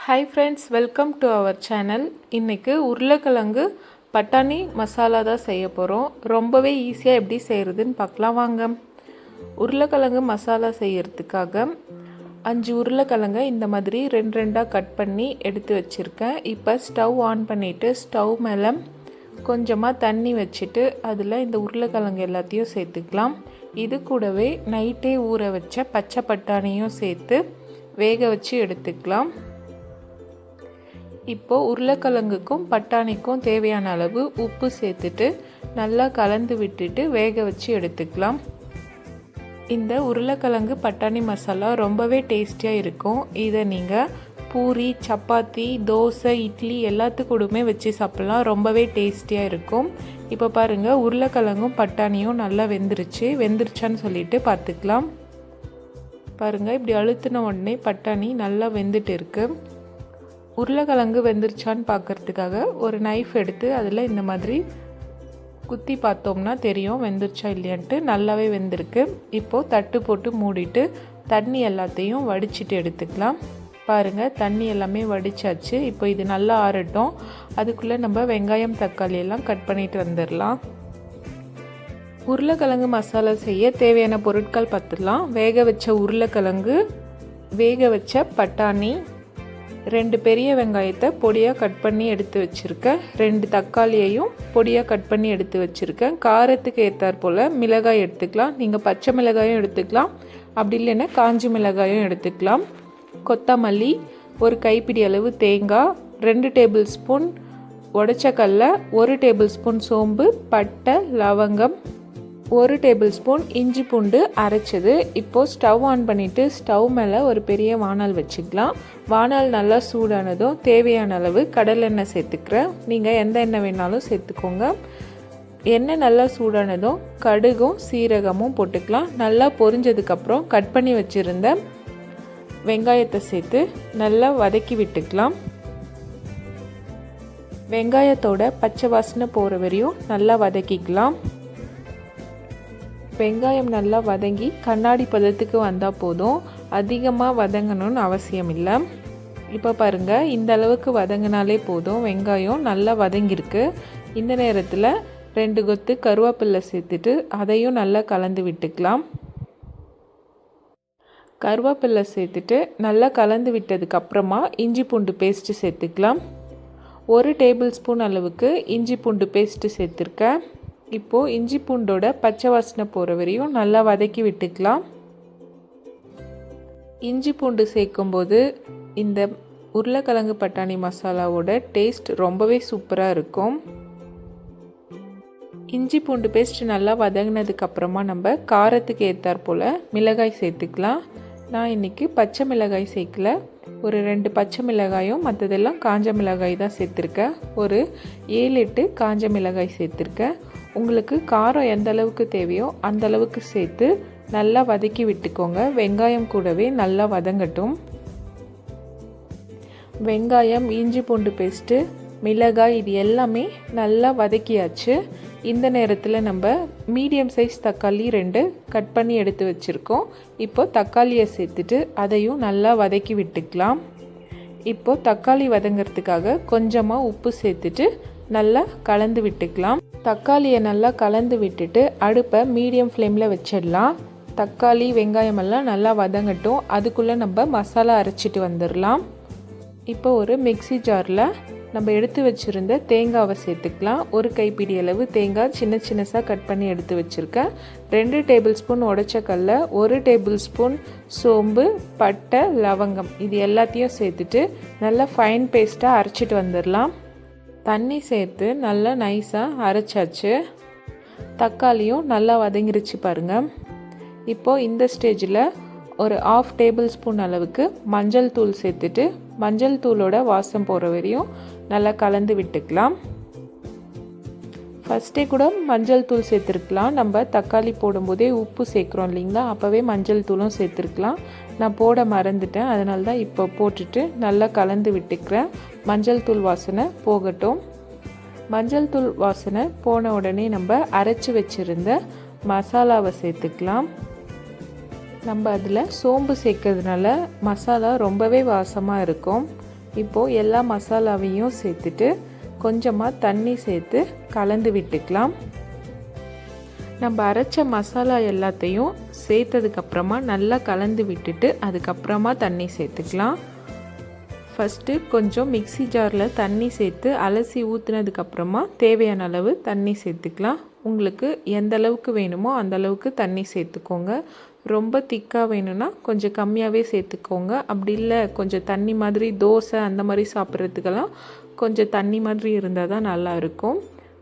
Hi friends, welcome to our channel. இன்றைக்கி உருளைக்கிழங்கு பட்டாணி மசாலா தான் செய்ய போகிறோம். ரொம்பவே ஈஸியாக எப்படி செய்கிறதுன்னு பார்க்கலாம் வாங்க. உருளைக்கிழங்கு மசாலா செய்கிறதுக்காக 5 உருளைக்கிழங்கை இந்த மாதிரி 2 கட் பண்ணி எடுத்து வச்சுருக்கேன். இப்போ ஸ்டவ் ஆன் பண்ணிவிட்டு ஸ்டவ் மேலே கொஞ்சமாக தண்ணி வச்சுட்டு அதில் இந்த உருளைக்கிழங்கு எல்லாத்தையும் சேர்த்துக்கலாம். இது கூடவே நைட்டே ஊற வச்ச பச்சை பட்டாணியும் சேர்த்து வேக வச்சு எடுத்துக்கலாம். இப்போது உருளைக்கிழங்குக்கும் பட்டாணிக்கும் தேவையான அளவு உப்பு சேர்த்துட்டு நல்லா கலந்து விட்டுட்டு வேக வச்சு எடுத்துக்கலாம். இந்த உருளைக்கிழங்கு பட்டாணி மசாலா ரொம்பவே டேஸ்டியாக இருக்கும். இதை நீங்கள் பூரி, சப்பாத்தி, தோசை, இட்லி எல்லாத்துக்கூடமே வச்சு சாப்பிட்லாம். ரொம்பவே டேஸ்டியாக இருக்கும். இப்போ பாருங்கள், உருளைக்கிழங்கும் பட்டாணியும் நல்லா வெந்துருச்சான்னு சொல்லிட்டு பார்த்துக்கலாம். பாருங்கள், இப்படி அழுத்தின உடனே பட்டாணி நல்லா வெந்துட்டு இருக்குது. உருளைக்கிழங்கு வெந்துருச்சான்னு பார்க்குறதுக்காக ஒரு நைஃப் எடுத்து அதில் இந்த மாதிரி குத்தி பார்த்தோம்னா தெரியும் வெந்துருச்சா இல்லையான்ட்டு. நல்லாவே வெந்திருக்கு. இப்போது தட்டு போட்டு மூடிட்டு தண்ணி எல்லாத்தையும் வடிச்சிட்டு எடுத்துக்கலாம். பாருங்கள், தண்ணி எல்லாமே வடித்தாச்சு. இப்போ இது நல்லா ஆறட்டும். அதுக்குள்ளே நம்ம வெங்காயம், தக்காளி எல்லாம் கட் பண்ணிட்டு வந்துடலாம். உருளைக்கிழங்கு மசாலா செய்ய தேவையான பொருட்கள் பார்த்துடலாம். வேக வச்ச உருளைக்கிழங்கு, வேக வச்ச பட்டாணி, 2 பெரிய வெங்காயத்தை பொடியாக கட் பண்ணி எடுத்து வச்சுருக்கேன். 2 தக்காளியையும் பொடியாக கட் பண்ணி எடுத்து வச்சுருக்கேன். காரத்துக்கு ஏற்றாற் போல் மிளகாய் எடுத்துக்கலாம். நீங்கள் பச்சை மிளகாயும் எடுத்துக்கலாம், அப்படி இல்லைன்னா காஞ்சி மிளகாயும் எடுத்துக்கலாம். கொத்தமல்லி, ஒரு கைப்பிடி அளவு தேங்காய், 2 டேபிள் ஸ்பூன் உடைச்ச கடலை, 1 டேபிள் ஸ்பூன் சோம்பு, பட்டை, லவங்கம், 1 டேபிள் ஸ்பூன் இஞ்சி பூண்டு அரைச்சது. இப்போது ஸ்டவ் ஆன் பண்ணிவிட்டு ஸ்டவ் மேலே ஒரு பெரிய வானல் வச்சுக்கலாம். வானல் நல்லா சூடானதும் தேவையான அளவு கடலெண்ணெய் சேர்த்துக்கிறேன். நீங்கள் எந்த எண்ணெய் வேணாலும் சேர்த்துக்கோங்க. எண்ணெய் நல்லா சூடானதும் கடுகும் சீரகமும் போட்டுக்கலாம். நல்லா பொரிஞ்சதுக்கப்புறம் கட் பண்ணி வச்சுருந்த வெங்காயத்தை சேர்த்து நல்லா வதக்கி விட்டுக்கலாம். வெங்காயத்தோட பச்சை வாசனை போகிற வரையும் நல்லா வதக்கிக்கலாம். வெங்காயம் நல்லா வதங்கி கண்ணாடி பதத்துக்கு வந்தால் போதும். அதிகமாக வதங்கணும்னு அவசியம் இல்லை. இப்போ பாருங்கள், இந்த அளவுக்கு வதங்கினாலே போதும். வெங்காயம் நல்லா வதங்கியிருக்கு. இந்த நேரத்தில் 2 கொத்து கருவேப்பிலை சேர்த்துட்டு அதையும் நல்லா கலந்து விட்டுக்கலாம். கருவேப்பிலை சேர்த்துட்டு நல்லா கலந்து விட்டதுக்கப்புறமா இஞ்சி பூண்டு பேஸ்ட்டு சேர்த்துக்கலாம். 1 டேபிள் ஸ்பூன் அளவுக்கு இஞ்சி பூண்டு பேஸ்ட்டு சேர்த்துருக்கேன். இப்போது இஞ்சி பூண்டோட பச்சை வாசனை போகிற வரையும் நல்லா வதக்கி விட்டுக்கலாம். இஞ்சி பூண்டு சேர்க்கும்போது இந்த உருளைக்கிழங்கு பட்டாணி மசாலாவோட டேஸ்ட் ரொம்பவே சூப்பராக இருக்கும். இஞ்சி பூண்டு பேஸ்ட் நல்லா வதங்கினதுக்கப்புறமா நம்ம காரத்துக்கு ஏற்றாற் போல் மிளகாய் சேர்த்துக்கலாம். நான் இன்றைக்கி பச்சை மிளகாய் சேர்க்கல. ஒரு 2 பச்சை மிளகாயும் மற்றதெல்லாம் காஞ்ச மிளகாய் தான் சேர்த்துருக்கேன். ஒரு 7-8 காஞ்ச மிளகாய் சேர்த்துருக்கேன். உங்களுக்கு காரம் எந்த அளவுக்கு தேவையோ அந்த அளவுக்கு சேர்த்து நல்லா வதக்கி விட்டுக்கோங்க. வெங்காயம் கூடவே நல்லா வதங்கட்டும். வெங்காயம், இஞ்சி பூண்டு பேஸ்ட்டு, மிளகாய் இது எல்லாமே நல்லா வதக்கியாச்சு. இந்த நேரத்தில் நம்ம மீடியம் சைஸ் தக்காளி 2 கட் பண்ணி எடுத்து வச்சுருக்கோம். இப்போது தக்காளியை சேர்த்துட்டு அதையும் நல்லா வதக்கி விட்டுக்கலாம். இப்போது தக்காளி வதங்கிறதுக்காக கொஞ்சமாக உப்பு சேர்த்துட்டு நல்லா கலந்து விட்டுக்கலாம். தக்காளியை நல்லா கலந்து விட்டுட்டு அடுப்பை மீடியம் ஃப்ளேமில் வச்சிடலாம். தக்காளி, வெங்காயமெல்லாம் நல்லா வதங்கட்டும். அதுக்குள்ளே நம்ம மசாலா அரைச்சிட்டு வந்துடலாம். இப்போ ஒரு மிக்ஸி ஜாரில் நம்ம எடுத்து வச்சுருந்த தேங்காவை சேர்த்துக்கலாம். ஒரு கைப்பிடி அளவு தேங்காய் சின்னசாக கட் பண்ணி எடுத்து வச்சுருக்கேன். 2 டேபிள் ஸ்பூன் உடைச்ச கடலை, 1 டேபிள் ஸ்பூன் சோம்பு, பட்டை, லவங்கம் இது எல்லாத்தையும் சேர்த்துட்டு நல்லா ஃபைன் பேஸ்ட்டாக அரைச்சிட்டு வந்துடலாம். தண்ணி சேர்த்து நல்லா நைஸாக அரைச்சாச்சு. தக்காளியும் நல்லா வதங்கிருச்சு பாருங்கள். இப்போது இந்த ஸ்டேஜில் ஒரு 1/2 டேபிள் ஸ்பூன் அளவுக்கு மஞ்சள் தூள் சேர்த்துட்டு மஞ்சள் தூளோட வாசம் போகிற வரையும் நல்லா கலந்து விட்டுக்கலாம். ஃபஸ்ட்டே கூட மஞ்சள் தூள் சேர்த்துருக்கலாம். நம்ம தக்காளி போடும்போதே உப்பு சேர்க்குறோம் இல்லைங்களா, அப்போவே மஞ்சள் தூளும் சேர்த்துருக்கலாம். நான் போட மறந்துட்டேன், அதனால தான் இப்போ போட்டுட்டு நல்லா கலந்து விட்டுக்கிறேன். மஞ்சள் தூள் வாசனை போகட்டும். மஞ்சள் தூள் வாசனை போன உடனே நம்ம அரைச்சி வச்சுருந்த மசாலாவை சேர்த்துக்கலாம். நம்ம அதில் சோம்பு சேர்க்கறதுனால மசாலா ரொம்பவே வாசமாக இருக்கும். இப்போது எல்லா மசாலாவையும் சேர்த்துட்டு கொஞ்சமாக தண்ணி சேர்த்து கலந்து விட்டுக்கலாம். நம்ம அரைச்ச மசாலா எல்லாத்தையும் சேர்த்ததுக்கப்புறமா நல்லா கலந்து விட்டுட்டு அதுக்கப்புறமா தண்ணி சேர்த்துக்கலாம். ஃபஸ்ட்டு கொஞ்சம் மிக்ஸி ஜாரில் தண்ணி சேர்த்து அலசி ஊற்றுனதுக்கப்புறமா தேவையான அளவு தண்ணி சேர்த்துக்கலாம். உங்களுக்கு எந்த அளவுக்கு வேணுமோ அந்த அளவுக்கு தண்ணி சேர்த்துக்கோங்க. ரொம்ப திக்காக வேணும்னா கொஞ்சம் கம்மியாகவே சேர்த்துக்கோங்க. அப்படி இல்லை கொஞ்சம் தண்ணி மாதிரி தோசை அந்த மாதிரி சாப்பிட்றதுக்கெல்லாம் கொஞ்சம் தண்ணி மாதிரி இருந்தால் தான் நல்லாயிருக்கும்.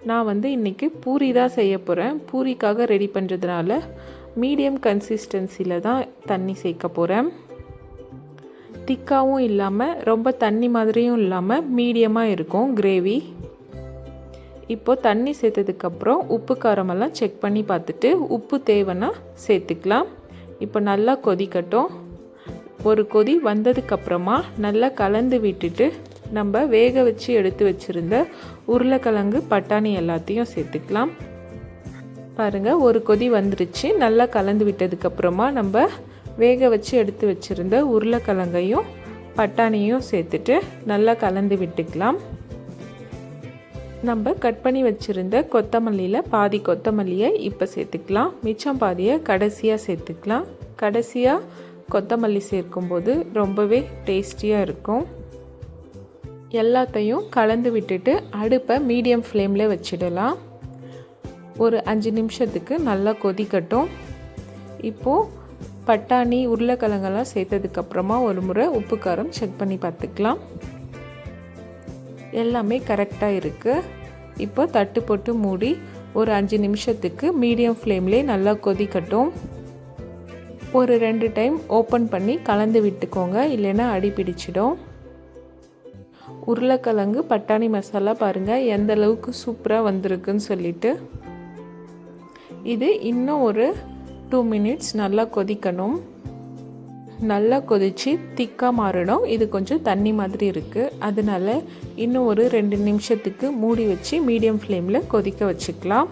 நான் இன்றைக்கி பூரி தான் செய்ய போகிறேன். பூரிக்காக ரெடி பண்ணுறதுனால மீடியம் கன்சிஸ்டன்சியில் தான் தண்ணி சேர்க்க போகிறேன். திக்காகவும் இல்லாமல் ரொம்ப தண்ணி மாதிரியும் இல்லாமல் மீடியமாக இருக்கும் கிரேவி. இப்போது தண்ணி சேர்த்ததுக்கப்புறம் உப்பு காரமெல்லாம் செக் பண்ணி பார்த்துட்டு உப்பு தேவைன்னா சேர்த்துக்கலாம். இப்போ நல்லா கொதிக்கட்டும். ஒரு கொதி வந்ததுக்கப்புறமா நல்லா கலந்து விட்டுட்டு நம்ம வேக வச்சு எடுத்து வச்சுருந்த உருளைக்கிழங்கு பட்டாணி எல்லாத்தையும் சேர்த்துக்கலாம். பாருங்கள், ஒரு கொதி வந்துருச்சு. நல்லா கலந்து விட்டதுக்கப்புறமா நம்ம வேக வச்சு எடுத்து வச்சுருந்த உருளைக்கிழங்கையும் பட்டாணியும் சேர்த்துட்டு நல்லா கலந்து விட்டுக்கலாம். நம்ம கட் பண்ணி வச்சுருந்த கொத்தமல்லியில் பாதி கொத்தமல்லியை இப்போ சேர்த்துக்கலாம். மிச்சம் பாதியை கடைசியாக சேர்த்துக்கலாம். கடைசியாக கொத்தமல்லி சேர்க்கும்போது ரொம்பவே டேஸ்டியாக இருக்கும். எல்லாத்தையும் கலந்து விட்டுட்டு அடுப்பை மீடியம் ஃப்ளேமில் வச்சிடலாம். ஒரு 5 நிமிஷத்துக்கு நல்லா கொதிக்கட்டும். இப்போது பட்டாணி உருளைக்கிழங்கெல்லாம் சேர்த்ததுக்கப்புறமா ஒரு முறை உப்பு காரம் செக் பண்ணி பார்த்துக்கலாம். எல்லாமே கரெக்டாக இருக்குது. இப்போ தட்டு போட்டு மூடி ஒரு 5 நிமிஷத்துக்கு மீடியம் ஃப்ளேம்லேயே நல்லா கொதிக்கட்டும். ஒரு 2 டைம் ஓப்பன் பண்ணி கலந்து விட்டுக்கோங்க, இல்லைன்னா அடி பிடிச்சிடும். உருளைக்கிழங்கு பட்டாணி மசாலா பாருங்கள் எந்த அளவுக்கு சூப்பராக வந்திருக்குன்னு சொல்லிட்டு. இது இன்னும் ஒரு 2 மினிட்ஸ் நல்லா கொதிக்கணும். நல்லா கொதித்து திக்காக மாறணும். இது கொஞ்சம் தண்ணி மாதிரி இருக்குது, அதனால இன்னும் ஒரு 2 நிமிஷத்துக்கு மூடி வச்சு மீடியம் ஃப்ளேமில் கொதிக்க வச்சுக்கலாம்.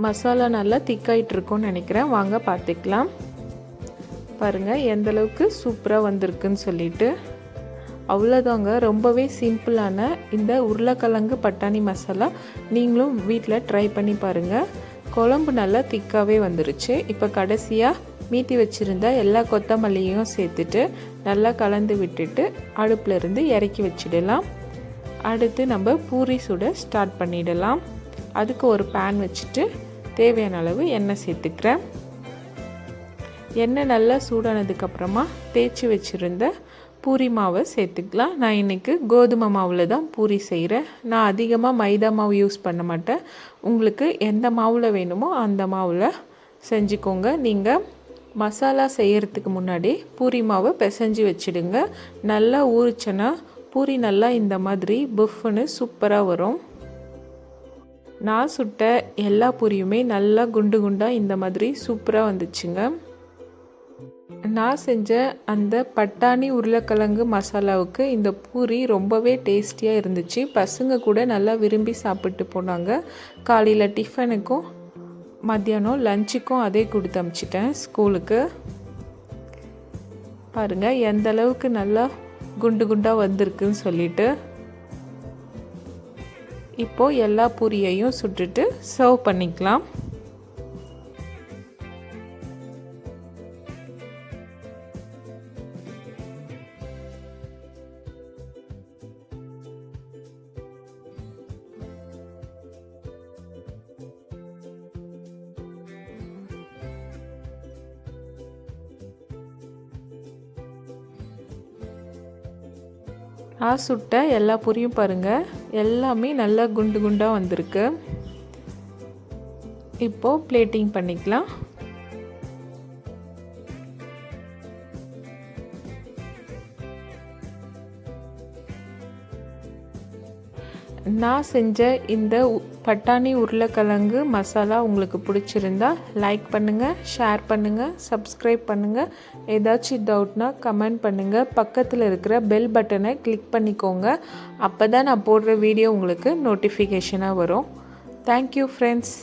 மசாலா நல்லா திக்காயிட்ருக்கும்னு நினைக்கிறேன். வாங்க பார்த்துக்கலாம். பாருங்கள் எந்த அளவுக்கு சூப்பராக வந்திருக்குன்னு சொல்லிட்டு. அவ்வளோதாங்க, ரொம்பவே சிம்பிளான இந்த உருளைக்கிழங்கு பட்டாணி மசாலா நீங்களும் வீட்டில் ட்ரை பண்ணி பாருங்கள். குழம்பு நல்லா திக்காகவே வந்துருச்சு. இப்போ கடைசியாக மீத்தி வச்சுருந்த எல்லா கொத்தமல்லியும் சேர்த்துட்டு நல்லா கலந்து விட்டுட்டு அடுப்பில் இருந்து இறக்கி வச்சிடலாம். அடுத்து நம்ம பூரி சுட ஸ்டார்ட் பண்ணிடலாம். அதுக்கு ஒரு பேன் வச்சுட்டு தேவையான அளவு எண்ணெய் சேர்த்துக்கிறேன். எண்ணெய் நல்லா சூடானதுக்கப்புறமா தேய்ச்சி வச்சுருந்த பூரி மாவை சேர்த்துக்கலாம். நான் இன்றைக்கி கோதுமை மாவில் தான் பூரி செய்கிறேன். நான் அதிகமாக மைதா மாவு யூஸ் பண்ண மாட்டேன். உங்களுக்கு எந்த மாவில் வேணுமோ அந்த மாவில் செஞ்சுக்கோங்க. நீங்கள் மசாலா செய்கிறதுக்கு முன்னாடி பூரி மாவை பிசைஞ்சு வச்சுடுங்க. நல்லா ஊறிச்சனா பூரி நல்லா இந்த மாதிரி புஃப்னு சூப்பராக வரும். நான் சுட்ட எல்லா பூரியுமே நல்லா குண்டு குண்டாக இந்த மாதிரி சூப்பராக வந்துச்சுங்க. நான் செஞ்ச அந்த பட்டாணி உருளைக்கிழங்கு மசாலாவுக்கு இந்த பூரி ரொம்பவே டேஸ்டியாக இருந்துச்சு. பசங்க கூட நல்லா விரும்பி சாப்பிட்டு போனாங்க. காலையில் டிஃபனுக்கும் மத்தியானம் லஞ்சுக்கும் அதே கொடுத்து அனுப்பிச்சிட்டேன் ஸ்கூலுக்கு. பாருங்கள் எந்த அளவுக்கு நல்லா குண்டு குண்டாக வந்திருக்குன்னு சொல்லிட்டு. இப்போது எல்லா பூரியையும் சுட்டுட்டு சர்வ் பண்ணிக்கலாம். சுட்ட எல்லா பூரியும் பாருங்கள் எல்லாமே நல்லா குண்டு குண்டாக வந்திருக்கு. இப்போது பிளேட்டிங் பண்ணிக்கலாம். நான் செஞ்ச இந்த பட்டாணி உருளைக்கிழங்கு மசாலா உங்களுக்கு பிடிச்சிருந்தா லைக் பண்ணுங்கள், ஷேர் பண்ணுங்கள், சப்ஸ்கிரைப் பண்ணுங்கள். ஏதாச்சும் டவுட்னா கமெண்ட் பண்ணுங்கள். பக்கத்தில் இருக்கிற பெல் பட்டனை கிளிக் பண்ணிக்கோங்க. அப்போ தான் நான் போடுற வீடியோ உங்களுக்கு நோட்டிஃபிகேஷனாக வரும். Thank you friends.